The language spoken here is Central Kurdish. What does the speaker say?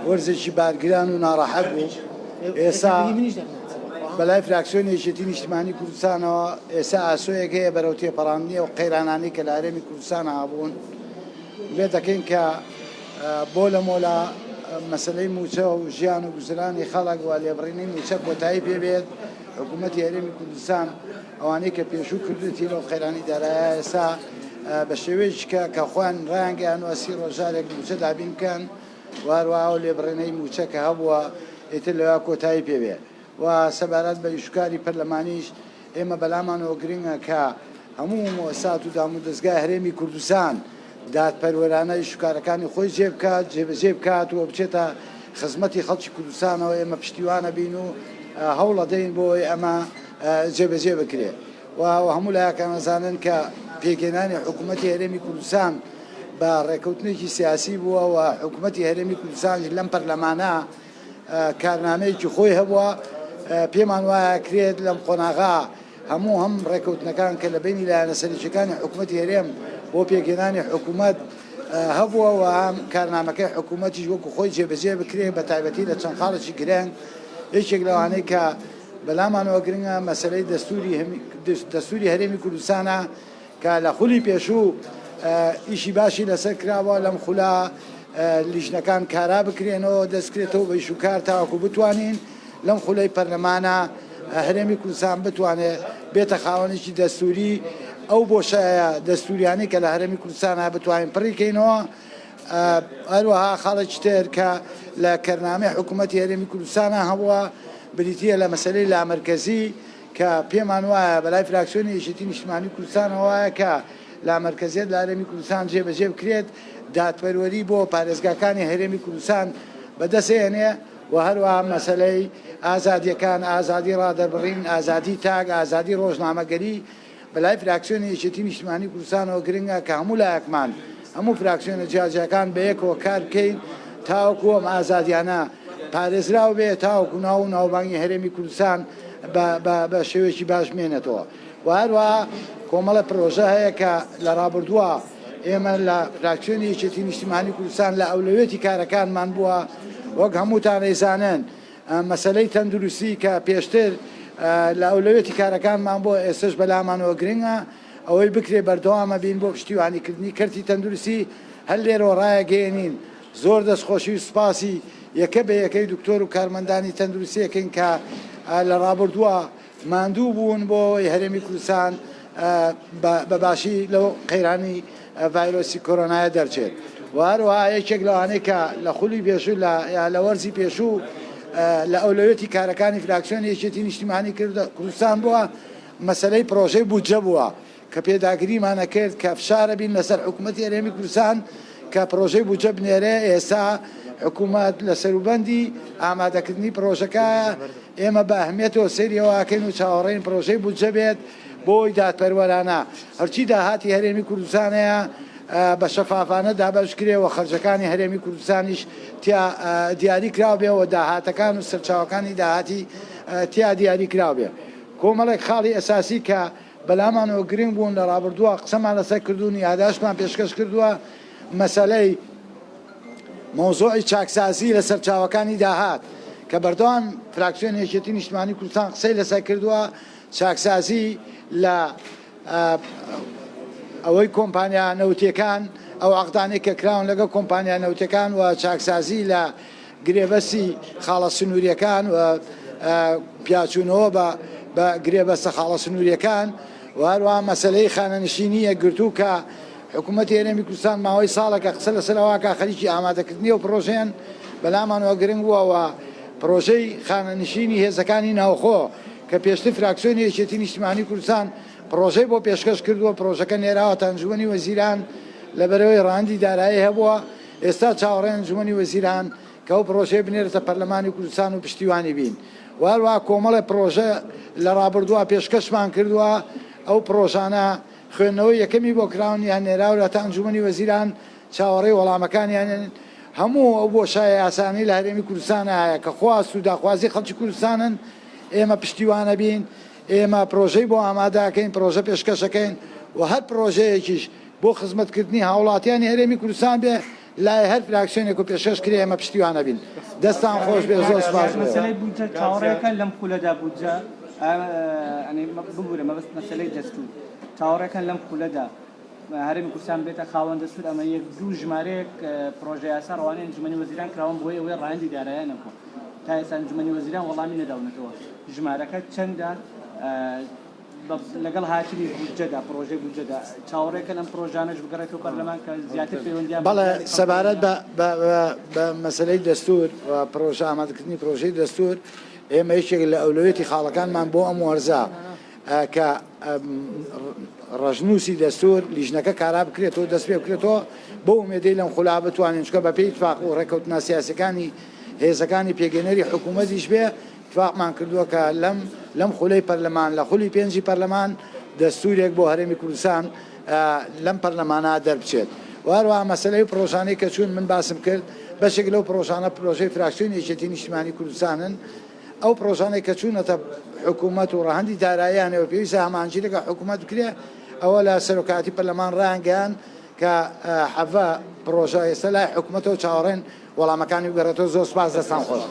وەرزێکی بارگران و ناڕەحەت بوو. ئێستا بەلای فراکسیۆنی یەکێتی نیشتیمانی کوردستانەوە ئێستا ئاسۆیەک هەیە بەرەو تێپەڕاندنی و قەیرانانەی کە لە هەرێمی کوردستان هابوون لێ دەکەین کە بۆ لە مۆلا مەسلەی موچە و ژیان و گوزرانی خەڵک و لێبڕینەی موچە کۆتایی پێبێت. حکوومەتی هەرێمی کوردستان ئەوانەی کە پێشوو کردوێتی لەو قەیرانی دارایە ئێستا بە شێوەیەکی کە خۆیان ڕایانگەیان و ئەسی ڕۆژارێک موچە دابین بکەن واروها و لێبڕێنەی موچە کە هەبووە ئێتر لەوە کۆتایی پێوێت. و سەبارەت بە ئیشوکاری پەرلەمانیش ئێمە بەلامانەوە گرنگە کە هەموو مؤسسات و دام و دەستگای هەرێمی کوردستان دادپەروەرانە ئیشوکارەکانی خۆی جێبەجێ بکات و بچێتە خزمەتی خەڵکی کوردستانەوە. ئێمە پشتیوانە بین و هەوڵە دەین بۆی ئەمە جێبەجێ بکرێت و هەموو لایەکان ئەزانن کە پێگەێنانی حکوومەتی هەرێمی کوردستان بە ڕێکەوتنێکی سیاسی بووە و حکوومەتی هەرێمی کوردستان لەم پەرلەمانە کارنامەیەکی خۆی هەبووە. پێمان وایە کرێت لەم قۆناغا هەموو هەم ڕێکەوتنەکان کە لە بینی لایەنە سەرنجەکانی حکوومەتی هەرێم بۆ پێگەێنانی حکوومەت هەبووە و هەم کارنامەکەی حکوومەتیش وەکو خۆی جێبەجێ بکرێت بە تایبەتی لە چەند خاڵێکی گرنگ. یەکێک لەوانەی کە بەلامانەوە گرنگە مەسەلەی دەستوری هەرێمی کوردستانە کە لە خولی پێشوو ئیشی باشی لەسەر کراوە لەم خولا لیژنەکان کارا بکرێنەوە دەستکرێتەوە بە ئیشوکار تاوەکو بتوانین لەم خولەی پەرلەمانە هەرێمی کوردستان بتوانێت بێتە خاوەنێکی دەستوری ئەو بۆشایە دەستوریانی کە لە هەرێمی کوردستانە بتوانین پڕیکەینەوە. هەروەها خاڵێکی تر کە لە کەرنامەی حکوومەتی هەرێمی کوردستانە هەبووە بریتیە لە مەسەلەی لامەرکەزی کە پێمان وایە بەلای فراکسیۆنی یەکێتی نیشتیمانی کوردستانەوە وایە کە لامەرکەزیەت لە هەرێمی کوردستان جێبەجێ بکرێت دادپەروەری بۆ پارێزگاکانی هەرێمی کوردستان بەدەستێنێ و هەروەها مەسەلەی ئازادیەکان ئازادی ڕادەبڕین ئازادی تاگ ئازادی ڕۆژنامەگەری بەلای فراکسیۆنی یەکێتی نیشتیمانی کوردستانەوە گرنگە کە هەموو لایەکمان هەموو فراکسیۆنە جیاجەکان بەیەکەوە کار بکەین تاوەکو ئەم ئازادیانە پارێزراو بێت تاوەکو ناو و ناوبانگی هەرێمی کوردستان بە شێوەیەکی باش مێنێتەوە. و هەروەها کۆمەڵە پرۆژە هەیە کە لە ڕابردووە ئێمە لە فراکسیۆنی یەکێتی نیشتیمانی کوردستان لە ئەولوێتی کارەکانمان بووە وەک هەمووتان ڕێزانن مەسەلەی تەندروستی کە پێشتر لە ئەولوێتی کارەکانمان بۆ ئێستش بەلامانەوە گرنگە ئەوەی بکرێ بەردەوامە بین بۆ پشتیوانیکردنی کەرتی تەندروستی هەر لێرەوە ڕایەگەێنین. زۆر دەستخۆشی و سپاسی یەکە بە یەکەی دکتۆر و کارمەندانی تەندروستیەکەین کە لە ڕابردووە ماندوو بوون بۆ هەرێمی کوردستان بە باشی لەو قەیرانی ڤایرۆسی کۆرۆنایە دەرچێت. و هەروەها یەکێک لەوانەیە کە لە خولی پێشوو لە وەرزی پێشوو لە ئەولوێتی کارەکانی فراکسیۆنی یەکێتی نیشتیمانی کوردستان بووە مەسەلەی پرۆژەی بودجە بووە کە پێداگریمانە کرد کە فشارە بین لەسەر حکوومەتی هەرێمی کوردستان کە پرۆژەی بودجە بنێرێ. ئێستا حکوومەت لە سەروبەندی ئامادەکردنی پرۆژەکە ئێمە بە ئەهمیەتەوە سەریەوەکەین و چاوەڕێین پرۆژەی بودجە بێت بۆی دادپەروەرانە هەرچی داهاتی هەرێمی کوردستانەیە بە شەفافانە دابەش کرێەوە خەرجەکانی هەرێمی کوردستانیش دیاری کراو بێ و داهاتەکان و سەرچاوەکانی داهاتی تیا دیاری کراو بێ. کۆمەڵێک خاڵی ئەساسی کە بەلامانەوە گرنگ بوون لە ڕابردووە قسەمان لەسەر کردوون یاداشتمان پێشکەش کردووە مەسەلەی مۆزۆعی چاکسازی لە سەرچاوەکانی داهات کە بەردەوام فراکسیۆنی یەکێتی نیشتیمانی کوردستان قسەی لەسەر کردووە چاکسازی لە ئەوەی کۆمپانیا نەوتیەکان ئەو عەقدانەی کە کراون لەگەڵ کۆمپانیا نەوتیەکان و چاکسازی لە گرێبەستی خاڵە سنووریەکان و پیاچوونەوە بە گرێبەستە خاڵە سنووریەکان و هەروەها مەسەلەی خانەنشینی یەکگرتوو کە حکوومەتی هەرێمی کوردستان ماوەی ساڵێکە قسە لەسەرەوەکە خەریکی ئامادەکردنی و پرۆژەیان بەلامانەوە گرنگ بووەوە پرۆژەی خانەنشینی هێزەکانی ناوخۆ کە پێشتر فراکسیۆنی یەکێتی نیشتیمانی کوردستان پرۆژەی بۆ پێشکەش کردووە پرۆژەکە نێراوەتە ئەنجومەنی وەزیران لەبەرەوەی ڕاندی دارایی هەبووە. ئێستا چاوەڕێی ئەنجومەنی وەزیران کە ئەو پرۆژەی بنێرێتە پەرلەمانی کوردستان و پشتیوانی بین. و هەروەها کۆمەڵی پرۆژە لە ڕابردووە پێشکەشمان کردووە ئەو پرۆژانە خوێندنەوەی یەکەمی بۆ کراونیان نێراوە تا ئەنجومەنی وەزیران چاوەڕێی وەڵامەکانیان هەموو ئەو بۆشایە ئاسانی لە هەرێمی کوردستان هەیە کە خواست و داخوازی خەڵکی کوردستانن ئێمە پشتیوانە بین ئێمە پرۆژەی بۆ ئامادەکەین پرۆژە پێشکەشەکەین و هەر پرۆژەیەکیش بۆ خزمەتکردنی هاوڵاتیانی هەرێمی کوردستان بێ لای هەر فراکسیۆنێک و پێشەش کرێ ئەمە پشتیوانە بین دەستان خۆش بێ زۆر سپاس مەسەلەی بودجە چاوەڕێەکە لەم خولەدا بودجە ئەنی ببوورە مەبەست مەسەلەی دەستور چاوەڕێەکەن لەم خولەدا هەرێمی کوردستان بێتە خاوەن دەستور ئەمە یەک دوو ژمارەیەک پرۆژه یاسا ڕەوانەی ئەنجومەنی وەزیران کراون بۆ ئەوەی ڕاهەندی دارایانەکە تا ئێستا ئەنجومەنی وەزیران وەڵامی نەداونەتەوە ژمارەکە چەندە لەگەڵ هاتنی بودجەدا پرۆژەی بودجەدا چاوەڕێکە لەم پرۆژانەش بگەڕێتەوە پەرلەمان کە زیاتر پەیوەندیان بەڵێ سەبارەت بە مەسەلەی دەستور و پرۆژە ئامادەکردنی پرۆژەی دەستور ئێمە هیچێک لە ئەولوێتی خاڵەکانمان بۆ ئەم وەرزە کە ڕژنووسی دەستور لیژنەکە کارا بکرێتەوە دەست پێ بکرێتەوە بۆ ئومێدەی لەم خولا بتوانین چکە بە پێی اتفاق و ڕێکەوتنا سیاسەکانی هێزەکانی پێگەنەری حکوومەتیش بێ اتفاقمان کردووە کە لەم خولەی پەرلەمان لە خولی پێنجی پەرلەمان دەستورێک بۆ هەرێمی کوردستان لەم پەرلەمانە دەربچێت وهروەها مەسەلەی پرۆژانەی کە چوون من باسم کرد بەشێک لەو پرۆژانە پرۆژەی فراکسیۆنی یەکێتی نیشتیمانی کوردستانن ئەو پرۆژانەی کە چوونەتە حکوومەت و ڕەهەندی داراییانەوە پێویستە هەمانجی لەگە حکوومەت بکرێ ئەوە لە سەرۆکاتی پەرلەمان ڕایانگەیان کە حەڤە پرۆژە ئێستا لای حکوومەتەوە چاوەڕێن وەڵامەکانی بگەڕێتەوە زۆر سپاس دەستان خۆش